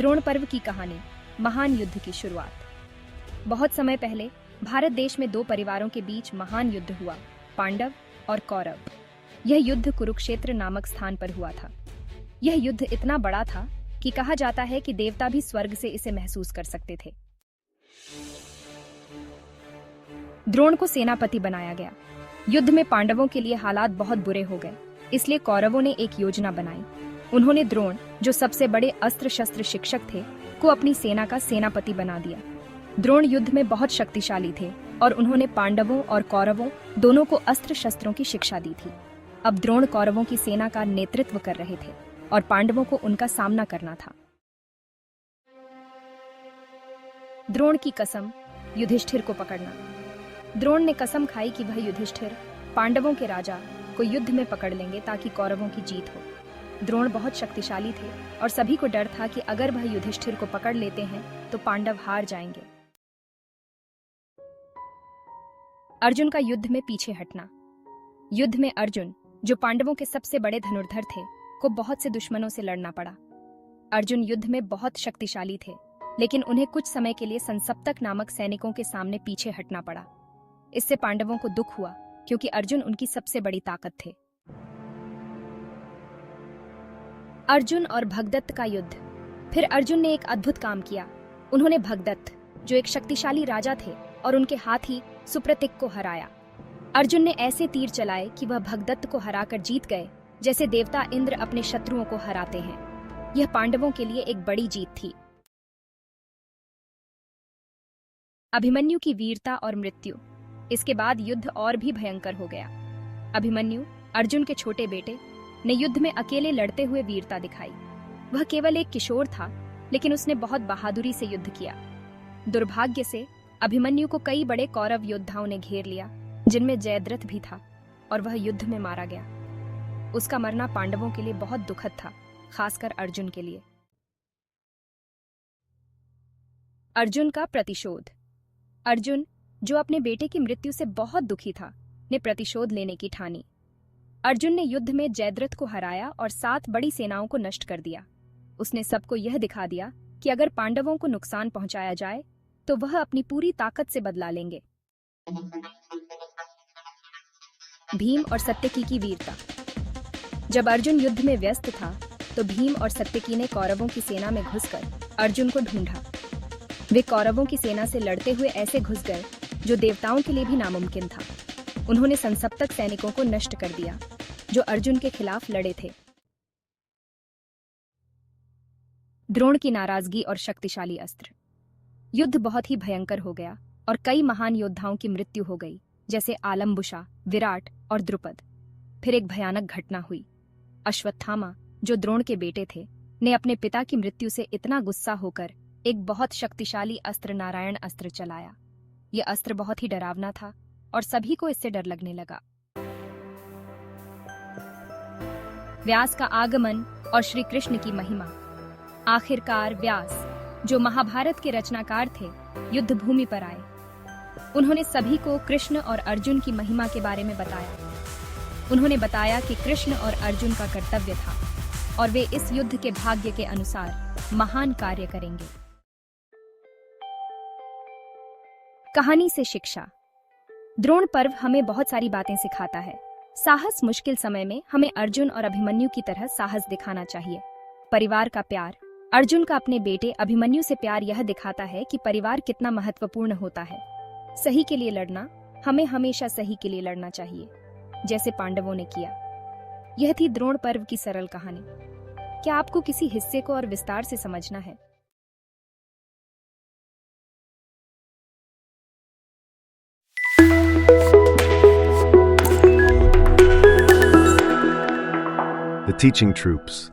द्रोण पर्व की कहानी, महान युद्ध की शुरुआत। बहुत समय पहले भारत देश में दो परिवारों के बीच महान युद्ध हुआ, पांडव और कौरव। यह युद्ध कुरुक्षेत्र नामक स्थान पर हुआ था। यह युद्ध इतना बड़ा था कि कहा जाता है कि देवता भी स्वर्ग से इसे महसूस कर सकते थे। द्रोण को सेनापति बनाया गया। युद्ध में पांडवों के लिए हालात बहुत बुरे हो गए, इसलिए कौरवों ने एक योजना बनाई। उन्होंने द्रोण, जो सबसे बड़े अस्त्र शस्त्र शिक्षक थे, को अपनी सेना का सेनापति बना दिया। द्रोण युद्ध में बहुत शक्तिशाली थे और उन्होंने पांडवों और कौरवों दोनों को अस्त्र शस्त्रों की शिक्षा दी थी। अब द्रोण कौरवों की सेना का नेतृत्व कर रहे थे और पांडवों को उनका सामना करना था। द्रोण की कसम, युधिष्ठिर को पकड़ना। द्रोण ने कसम खाई कि वह युधिष्ठिर, पांडवों के राजा, को युद्ध में पकड़ लेंगे ताकि कौरवों की जीत हो। द्रोण बहुत शक्तिशाली थे और सभी को डर था कि अगर वह युधिष्ठिर को पकड़ लेते हैं तो पांडव हार जाएंगे। अर्जुन का युद्ध में पीछे हटना। युद्ध में अर्जुन, जो पांडवों के सबसे बड़े धनुर्धर थे, को बहुत से दुश्मनों से लड़ना पड़ा। अर्जुन युद्ध में बहुत शक्तिशाली थे, लेकिन उन्हें कुछ समय के लिए संसप्तक नामक सैनिकों के सामने पीछे हटना पड़ा। इससे पांडवों को दुख हुआ क्योंकि अर्जुन उनकी सबसे बड़ी ताकत थे। अर्जुन और भगदत्त का युद्ध। फिर अर्जुन ने एक अद्भुत काम किया। उन्होंने भगदत्त, जो एक शक्तिशाली राजा थे, और उनके हाथी सुप्रतिक को हराया। अर्जुन ने ऐसे तीर चलाए कि वह भगदत्त को हराकर जीत गए, जैसे देवता इंद्र अपने शत्रुओं को हराते हैं। यह पांडवों के लिए एक बड़ी जीत थी। अभिमन्यु की वीरता और मृत्यु। इसके बाद युद्ध और भी भयंकर हो गया। अभिमन्यु, अर्जुन के छोटे बेटे, ने युद्ध में अकेले लड़ते हुए वीरता दिखाई। वह केवल एक किशोर था, लेकिन उसने बहुत बहादुरी से युद्ध किया। दुर्भाग्य से अभिमन्यु को कई बड़े कौरव योद्धाओं ने घेर लिया, जिनमें जयद्रथ भी था, और वह युद्ध में मारा गया। उसका मरना पांडवों के लिए बहुत दुखद था, खासकर अर्जुन के लिए। अर्जुन का प्रतिशोध। अर्जुन, जो अपने बेटे की मृत्यु से बहुत दुखी था, ने प्रतिशोध लेने की ठानी। अर्जुन ने युद्ध में जयद्रथ को हराया और 7 बड़ी सेनाओं को नष्ट कर दिया। उसने सबको यह दिखा दिया कि अगर पांडवों को नुकसान पहुंचाया जाए तो वह अपनी पूरी ताकत से बदला लेंगे। भीम और सत्यकी की वीरता। जब अर्जुन युद्ध में व्यस्त था तो भीम और सत्यकी ने कौरवों की सेना में घुसकर अर्जुन को ढूंढा। वे कौरवों की सेना से लड़ते हुए ऐसे घुस गए जो देवताओं के लिए भी नामुमकिन था। उन्होंने संसप्तक सैनिकों को नष्ट कर दिया जो अर्जुन के खिलाफ लड़े थे। द्रोण की नाराजगी और शक्तिशाली अस्त्र। युद्ध बहुत ही भयंकर हो गया और कई महान योद्धाओं की मृत्यु हो गई, जैसे आलम्बुसा, विराट और द्रुपद। फिर एक भयानक घटना हुई। अश्वत्थामा, जो द्रोण के बेटे थे, ने अपने पिता की मृत्यु से इतना गुस्सा होकर एक बहुत शक्तिशाली अस्त्र, नारायण अस्त्र, चलाया। यह अस्त्र बहुत ही डरावना था और सभी को इससे डर लगने लगा। व्यास का आगमन और श्री कृष्ण की महिमा। आखिरकार व्यास, जो महाभारत के रचनाकार थे, युद्ध भूमि पर आए। उन्होंने सभी को कृष्ण और अर्जुन की महिमा के बारे में बताया। उन्होंने बताया कि कृष्ण और अर्जुन का कर्तव्य था और वे इस युद्ध के भाग्य के अनुसार महान कार्य करेंगे। कहानी से शिक्षा। द्रोण पर्व हमें बहुत सारी बातें सिखाता है। साहस। मुश्किल समय में हमें अर्जुन और अभिमन्यु की तरह साहस दिखाना चाहिए। परिवार का प्यार। अर्जुन का अपने बेटे अभिमन्यु से प्यार यह दिखाता है कि परिवार कितना महत्वपूर्ण होता है। सही के लिए लड़ना। हमें हमेशा सही के लिए लड़ना चाहिए, जैसे पांडवों ने किया। यह थी द्रोण पर्व की सरल कहानी। क्या आपको किसी हिस्से को और विस्तार से समझना है? The Teaching Troops.